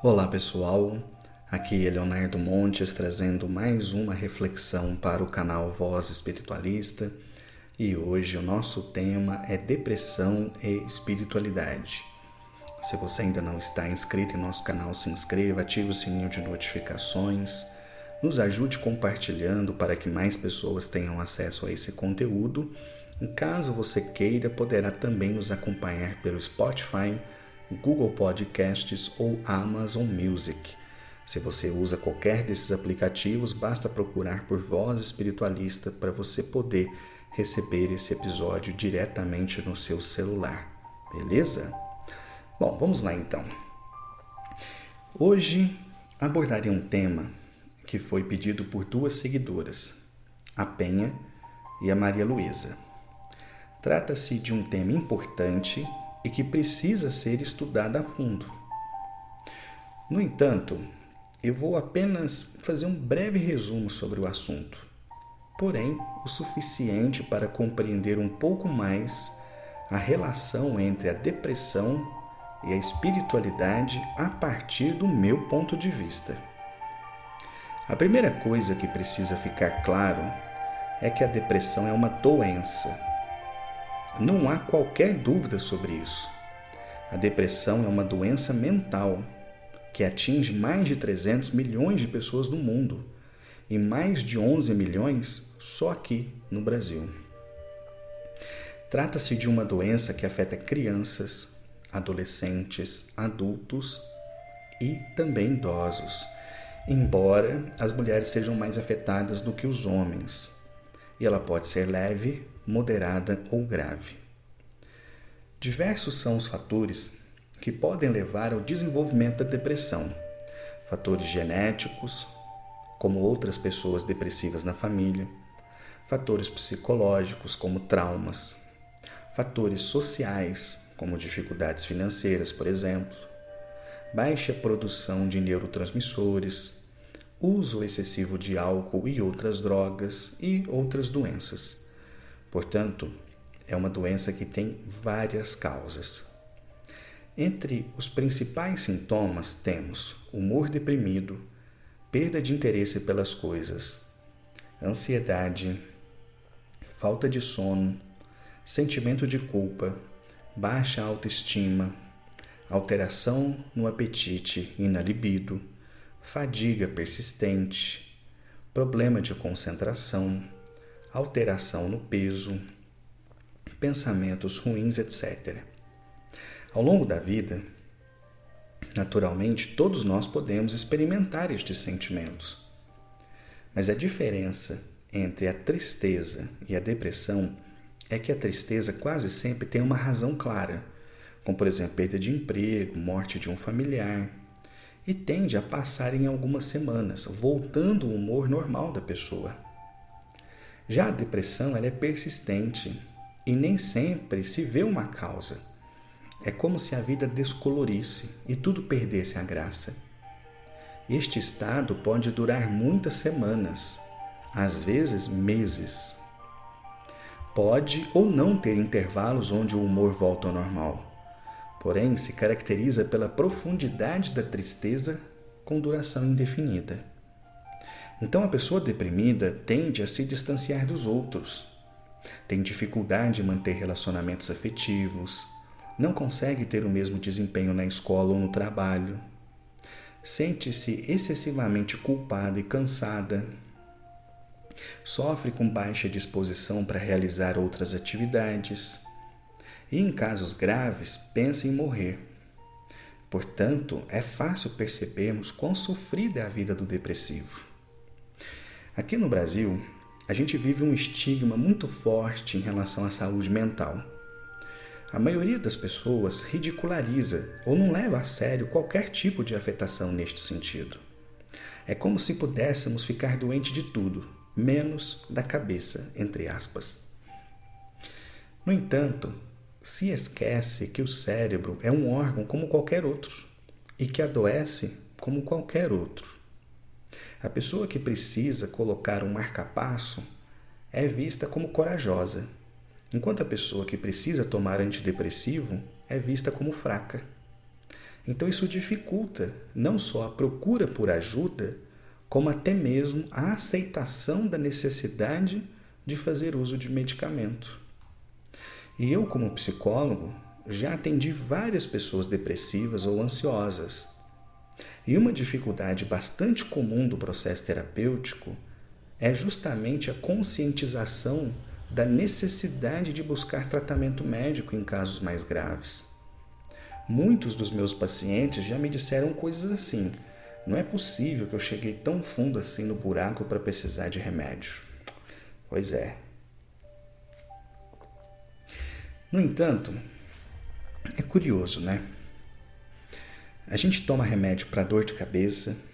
Olá pessoal, aqui é Leonardo Montes trazendo mais uma reflexão para o canal Voz Espiritualista e hoje o nosso tema é depressão e espiritualidade. Se você ainda não está inscrito em nosso canal, se inscreva, ative o sininho de notificações, nos ajude compartilhando para que mais pessoas tenham acesso a esse conteúdo. E caso você queira, poderá também nos acompanhar pelo Spotify, Google Podcasts ou Amazon Music. Se você usa qualquer desses aplicativos, basta procurar por Voz Espiritualista para você poder receber esse episódio diretamente no seu celular, beleza? Bom, vamos lá então. Hoje abordarei um tema que foi pedido por duas seguidoras, a Penha e a Maria Luísa. Trata-se de um tema importante e que precisa ser estudado a fundo. No entanto, eu vou apenas fazer um breve resumo sobre o assunto, porém o suficiente para compreender um pouco mais a relação entre a depressão e a espiritualidade a partir do meu ponto de vista. A primeira coisa que precisa ficar claro é que a depressão é uma doença. Não há qualquer dúvida sobre isso. A depressão é uma doença mental que atinge mais de 300 milhões de pessoas no mundo e mais de 11 milhões só aqui no Brasil. Trata-se de uma doença que afeta crianças, adolescentes, adultos e também idosos, embora as mulheres sejam mais afetadas do que os homens, e ela pode ser leve, moderada ou grave. Diversos são os fatores que podem levar ao desenvolvimento da depressão. Fatores genéticos, como outras pessoas depressivas na família, fatores psicológicos, como traumas, fatores sociais, como dificuldades financeiras, por exemplo, baixa produção de neurotransmissores, uso excessivo de álcool e outras drogas e outras doenças. Portanto, é uma doença que tem várias causas. Entre os principais sintomas temos humor deprimido, perda de interesse pelas coisas, ansiedade, falta de sono, sentimento de culpa, baixa autoestima, alteração no apetite e na libido, fadiga persistente, problema de concentração, alteração no peso, pensamentos ruins, etc. Ao longo da vida, naturalmente, todos nós podemos experimentar estes sentimentos. Mas a diferença entre a tristeza e a depressão é que a tristeza quase sempre tem uma razão clara, como por exemplo perda de emprego, morte de um familiar, e tende a passar em algumas semanas, voltando ao humor normal da pessoa. Já a depressão ela é persistente e nem sempre se vê uma causa. É como se a vida descolorisse e tudo perdesse a graça. Este estado pode durar muitas semanas, às vezes meses. Pode ou não ter intervalos onde o humor volta ao normal, porém se caracteriza pela profundidade da tristeza com duração indefinida. Então a pessoa deprimida tende a se distanciar dos outros, tem dificuldade em manter relacionamentos afetivos, não consegue ter o mesmo desempenho na escola ou no trabalho, sente-se excessivamente culpada e cansada, sofre com baixa disposição para realizar outras atividades e, em casos graves, pensa em morrer. Portanto, é fácil percebermos quão sofrida é a vida do depressivo. Aqui no Brasil, a gente vive um estigma muito forte em relação à saúde mental. A maioria das pessoas ridiculariza ou não leva a sério qualquer tipo de afetação neste sentido. É como se pudéssemos ficar doentes de tudo, menos da cabeça, entre aspas. No entanto, se esquece que o cérebro é um órgão como qualquer outro e que adoece como qualquer outro. A pessoa que precisa colocar um marca-passo é vista como corajosa, enquanto a pessoa que precisa tomar antidepressivo é vista como fraca. Então isso dificulta não só a procura por ajuda, como até mesmo a aceitação da necessidade de fazer uso de medicamento. E eu, como psicólogo, já atendi várias pessoas depressivas ou ansiosas. E uma dificuldade bastante comum do processo terapêutico é justamente a conscientização da necessidade de buscar tratamento médico em casos mais graves. Muitos dos meus pacientes já me disseram coisas assim: não é possível que eu cheguei tão fundo assim no buraco para precisar de remédio. Pois é. No entanto, é curioso, né? A gente toma remédio para dor de cabeça,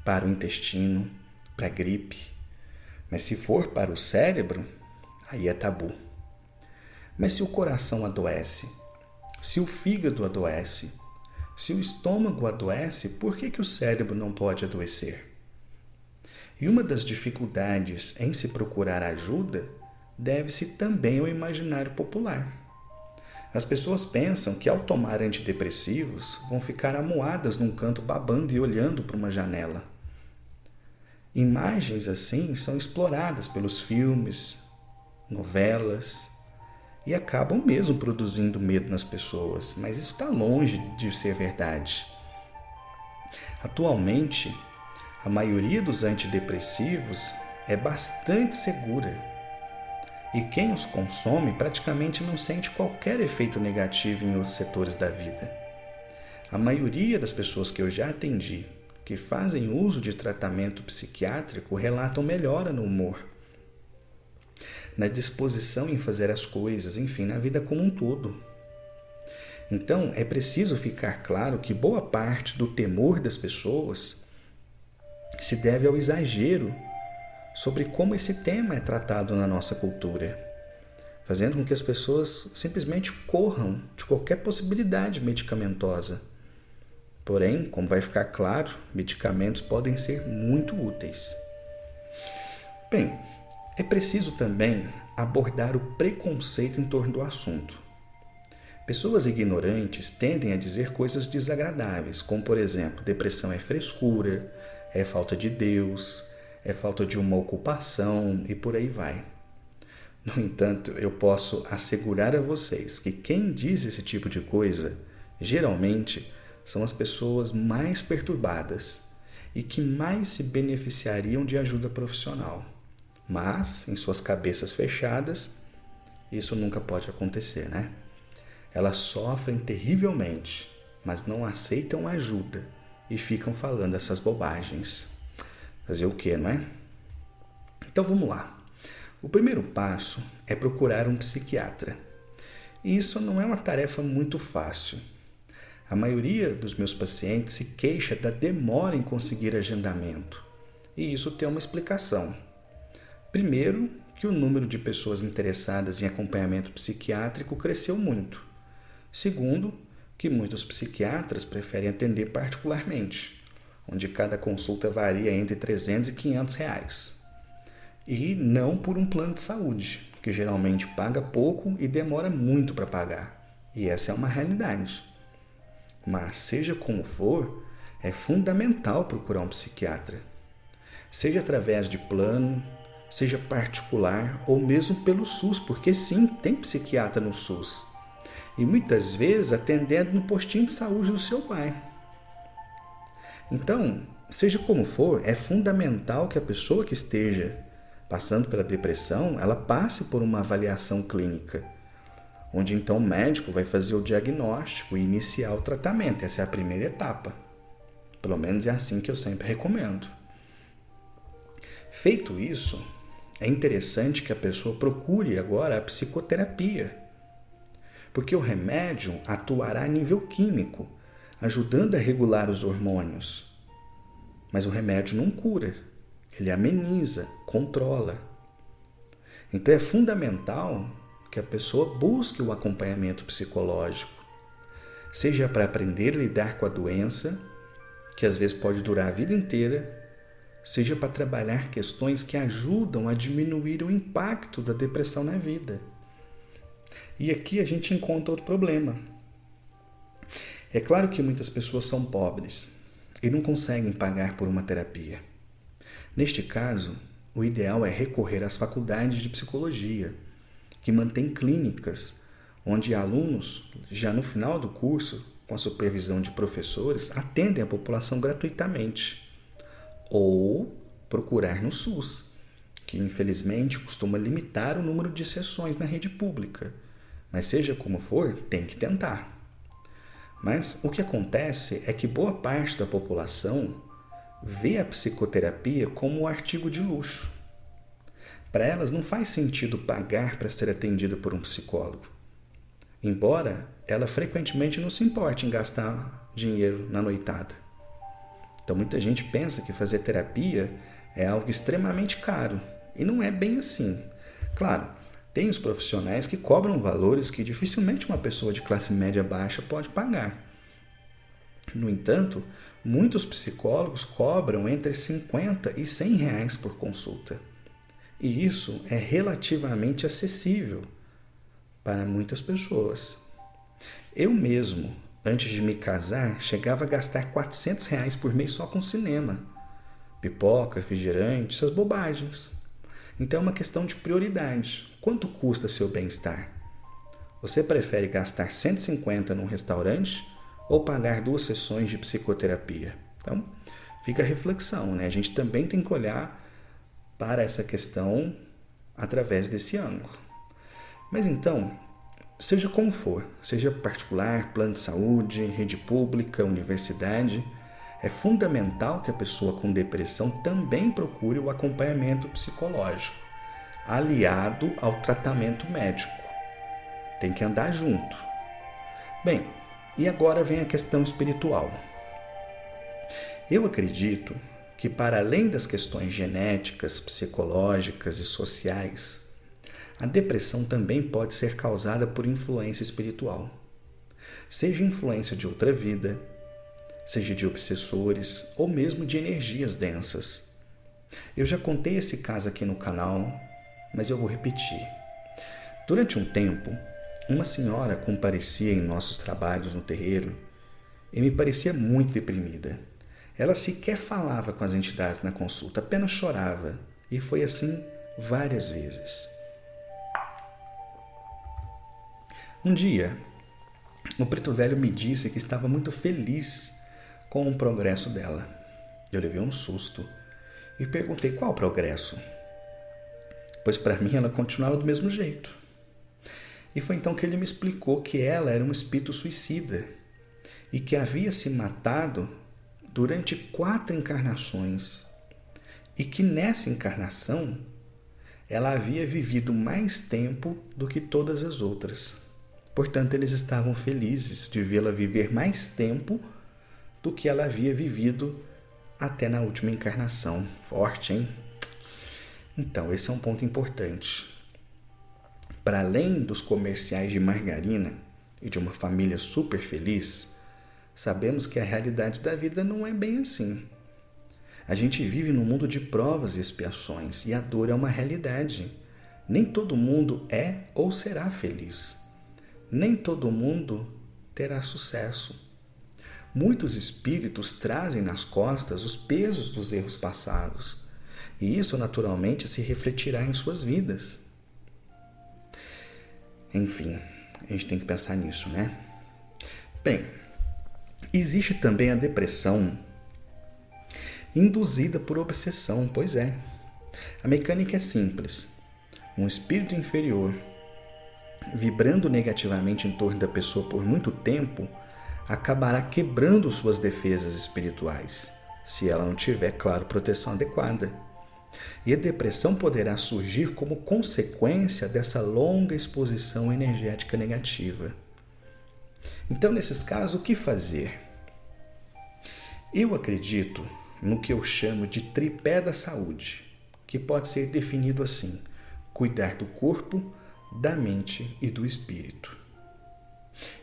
para o intestino, para gripe, mas se for para o cérebro, aí é tabu. Mas se o coração adoece, se o fígado adoece, se o estômago adoece, por que o cérebro não pode adoecer? E uma das dificuldades em se procurar ajuda deve-se também ao imaginário popular. As pessoas pensam que ao tomar antidepressivos vão ficar amuadas num canto babando e olhando para uma janela. Imagens assim são exploradas pelos filmes, novelas e acabam mesmo produzindo medo nas pessoas, mas isso está longe de ser verdade. Atualmente, a maioria dos antidepressivos é bastante segura. E quem os consome praticamente não sente qualquer efeito negativo em outros setores da vida. A maioria das pessoas que eu já atendi, que fazem uso de tratamento psiquiátrico, relatam melhora no humor, na disposição em fazer as coisas, enfim, na vida como um todo. Então, é preciso ficar claro que boa parte do temor das pessoas se deve ao exagero sobre como esse tema é tratado na nossa cultura, fazendo com que as pessoas simplesmente corram de qualquer possibilidade medicamentosa. Porém, como vai ficar claro, medicamentos podem ser muito úteis. Bem, é preciso também abordar o preconceito em torno do assunto. Pessoas ignorantes tendem a dizer coisas desagradáveis, como, por exemplo, depressão é frescura, é falta de Deus, é falta de uma ocupação e por aí vai. No entanto, eu posso assegurar a vocês que quem diz esse tipo de coisa, geralmente, são as pessoas mais perturbadas e que mais se beneficiariam de ajuda profissional. Mas, em suas cabeças fechadas, isso nunca pode acontecer, né? Elas sofrem terrivelmente, mas não aceitam ajuda e ficam falando essas bobagens. Fazer o quê, não é? Então vamos lá. O primeiro passo é procurar um psiquiatra. E isso não é uma tarefa muito fácil. A maioria dos meus pacientes se queixa da demora em conseguir agendamento. E isso tem uma explicação. Primeiro, que o número de pessoas interessadas em acompanhamento psiquiátrico cresceu muito. Segundo, que muitos psiquiatras preferem atender particularmente, onde cada consulta varia entre R$300 e R$500. E não por um plano de saúde, que geralmente paga pouco e demora muito para pagar. E essa é uma realidade. Mas, seja como for, é fundamental procurar um psiquiatra. Seja através de plano, seja particular ou mesmo pelo SUS, porque sim, tem psiquiatra no SUS. E muitas vezes atendendo no postinho de saúde do seu bairro. Então, seja como for, é fundamental que a pessoa que esteja passando pela depressão, ela passe por uma avaliação clínica, onde então o médico vai fazer o diagnóstico e iniciar o tratamento. Essa é a primeira etapa. Pelo menos é assim que eu sempre recomendo. Feito isso, é interessante que a pessoa procure agora a psicoterapia, porque o remédio atuará a nível químico, ajudando a regular os hormônios. Mas o remédio não cura, ele ameniza, controla. Então é fundamental que a pessoa busque o acompanhamento psicológico, seja para aprender a lidar com a doença, que às vezes pode durar a vida inteira, seja para trabalhar questões que ajudam a diminuir o impacto da depressão na vida. E aqui a gente encontra outro problema. É claro que muitas pessoas são pobres e não conseguem pagar por uma terapia. Neste caso, o ideal é recorrer às faculdades de psicologia, que mantêm clínicas onde alunos, já no final do curso, com a supervisão de professores, atendem a população gratuitamente. Ou procurar no SUS, que infelizmente costuma limitar o número de sessões na rede pública. Mas seja como for, tem que tentar. Mas o que acontece é que boa parte da população vê a psicoterapia como um artigo de luxo. Para elas não faz sentido pagar para ser atendida por um psicólogo, embora ela frequentemente não se importe em gastar dinheiro na noitada. Então muita gente pensa que fazer terapia é algo extremamente caro, e não é bem assim. Claro, tem os profissionais que cobram valores que dificilmente uma pessoa de classe média baixa pode pagar. No entanto, muitos psicólogos cobram entre 50 e 100 reais por consulta. E isso é relativamente acessível para muitas pessoas. Eu mesmo, antes de me casar, chegava a gastar 400 reais por mês só com cinema. Pipoca, refrigerante, essas bobagens. Então é uma questão de prioridade. Quanto custa seu bem-estar? Você prefere gastar 150 num restaurante ou pagar 2 sessões de psicoterapia? Então, fica a reflexão, né? A gente também tem que olhar para essa questão através desse ângulo. Mas então, seja como for, seja particular, plano de saúde, rede pública, universidade, é fundamental que a pessoa com depressão também procure o acompanhamento psicológico, aliado ao tratamento médico. Tem que andar junto. Bem, e agora vem a questão espiritual. Eu acredito que, para além das questões genéticas, psicológicas e sociais, a depressão também pode ser causada por influência espiritual. Seja influência de outra vida, seja de obsessores ou mesmo de energias densas. Eu já contei esse caso aqui no canal, mas eu vou repetir. Durante um tempo, uma senhora comparecia em nossos trabalhos no terreiro e me parecia muito deprimida. Ela sequer falava com as entidades na consulta, apenas chorava, e foi assim várias vezes. Um dia, o preto velho me disse que estava muito feliz com o progresso dela. Eu levei um susto e perguntei qual progresso, pois para mim ela continuava do mesmo jeito. E foi então que ele me explicou que ela era um espírito suicida e que havia se matado durante 4 encarnações e que nessa encarnação ela havia vivido mais tempo do que todas as outras. Portanto, eles estavam felizes de vê-la viver mais tempo do que ela havia vivido até na última encarnação. Forte, hein? Então, esse é um ponto importante. Para além dos comerciais de margarina e de uma família super feliz, sabemos que a realidade da vida não é bem assim. A gente vive num mundo de provas e expiações, e a dor é uma realidade. Nem todo mundo é ou será feliz. Nem todo mundo terá sucesso. Muitos espíritos trazem nas costas os pesos dos erros passados, e isso naturalmente se refletirá em suas vidas. Enfim, a gente tem que pensar nisso, né? Bem, existe também a depressão induzida por obsessão, pois é. A mecânica é simples. Um espírito inferior, vibrando negativamente em torno da pessoa por muito tempo, acabará quebrando suas defesas espirituais, se ela não tiver, claro, proteção adequada. E a depressão poderá surgir como consequência dessa longa exposição energética negativa. Então, nesses casos, o que fazer? Eu acredito no que eu chamo de tripé da saúde, que pode ser definido assim: cuidar do corpo, da mente e do espírito.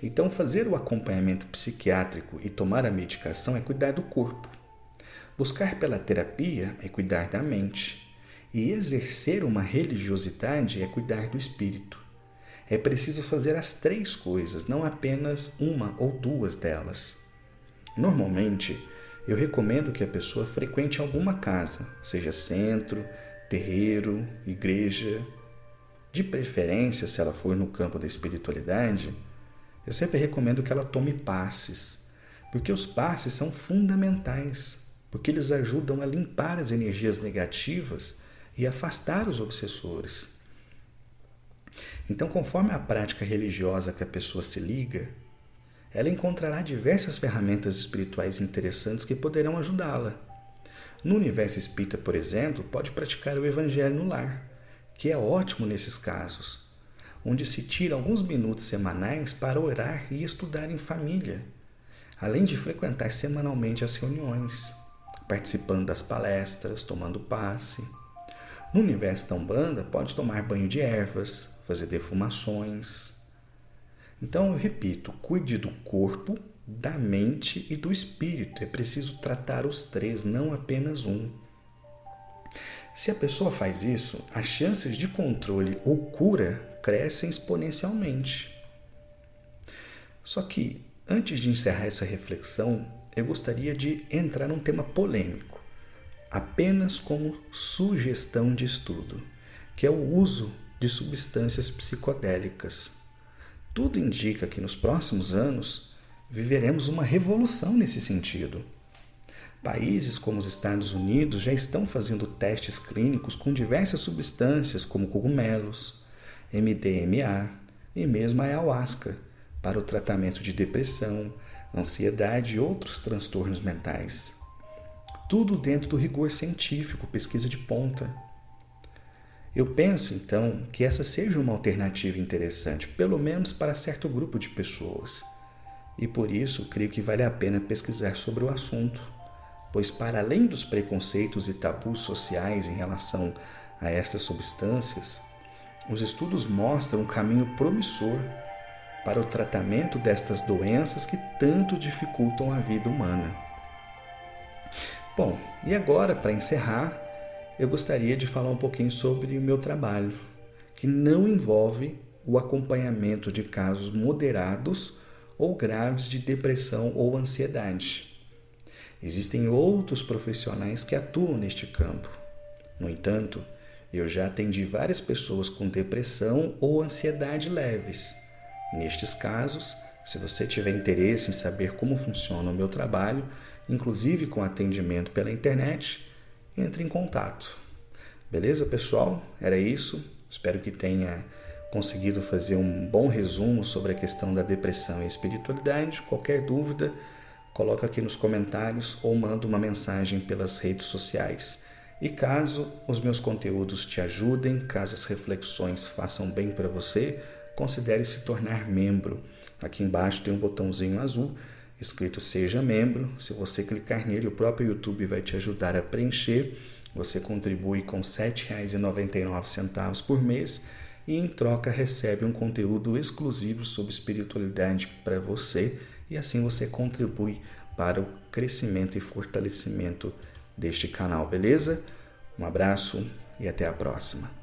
Então, fazer o acompanhamento psiquiátrico e tomar a medicação é cuidar do corpo. Buscar pela terapia é cuidar da mente. E exercer uma religiosidade é cuidar do espírito. é preciso fazer as 3 coisas, não apenas uma ou 2 delas. Normalmente, eu recomendo que a pessoa frequente alguma casa, seja centro, terreiro, igreja. De preferência, se ela for no campo da espiritualidade, eu sempre recomendo que ela tome passes, porque os passes são fundamentais, porque eles ajudam a limpar as energias negativas e afastar os obsessores. Então, conforme a prática religiosa que a pessoa se liga, ela encontrará diversas ferramentas espirituais interessantes que poderão ajudá-la. No universo espírita, por exemplo, pode praticar o Evangelho no lar, que é ótimo nesses casos, onde se tira alguns minutos semanais para orar e estudar em família, além de frequentar semanalmente as reuniões, participando das palestras, tomando passe. No universo da Umbanda, pode tomar banho de ervas, fazer defumações. Então, eu repito, cuide do corpo, da mente e do espírito. É preciso tratar os 3, não apenas um. Se a pessoa faz isso, as chances de controle ou cura crescem exponencialmente. Só que, antes de encerrar essa reflexão, eu gostaria de entrar num tema polêmico, apenas como sugestão de estudo, que é o uso de substâncias psicodélicas. Tudo indica que nos próximos anos viveremos uma revolução nesse sentido. Países como os Estados Unidos já estão fazendo testes clínicos com diversas substâncias como cogumelos, MDMA e mesmo a ayahuasca para o tratamento de depressão, ansiedade e outros transtornos mentais. Tudo dentro do rigor científico, pesquisa de ponta. Eu penso, então, que essa seja uma alternativa interessante, pelo menos para certo grupo de pessoas. E por isso, creio que vale a pena pesquisar sobre o assunto, pois para além dos preconceitos e tabus sociais em relação a essas substâncias, os estudos mostram um caminho promissor para o tratamento destas doenças que tanto dificultam a vida humana. Bom, e agora, para encerrar, eu gostaria de falar um pouquinho sobre o meu trabalho, que não envolve o acompanhamento de casos moderados ou graves de depressão ou ansiedade. Existem outros profissionais que atuam neste campo. No entanto, eu já atendi várias pessoas com depressão ou ansiedade leves. Nestes casos, se você tiver interesse em saber como funciona o meu trabalho, inclusive com atendimento pela internet, entre em contato. Beleza, pessoal? Era isso. Espero que tenha conseguido fazer um bom resumo sobre a questão da depressão e espiritualidade. Qualquer dúvida, coloca aqui nos comentários ou manda uma mensagem pelas redes sociais. E caso os meus conteúdos te ajudem, caso as reflexões façam bem para você, considere se tornar membro. Aqui embaixo tem um botãozinho azul escrito Seja Membro. Se você clicar nele, o próprio YouTube vai te ajudar a preencher. Você contribui com R$ 7,99 por mês e em troca recebe um conteúdo exclusivo sobre espiritualidade para você e assim você contribui para o crescimento e fortalecimento deste canal, beleza? Um abraço e até a próxima.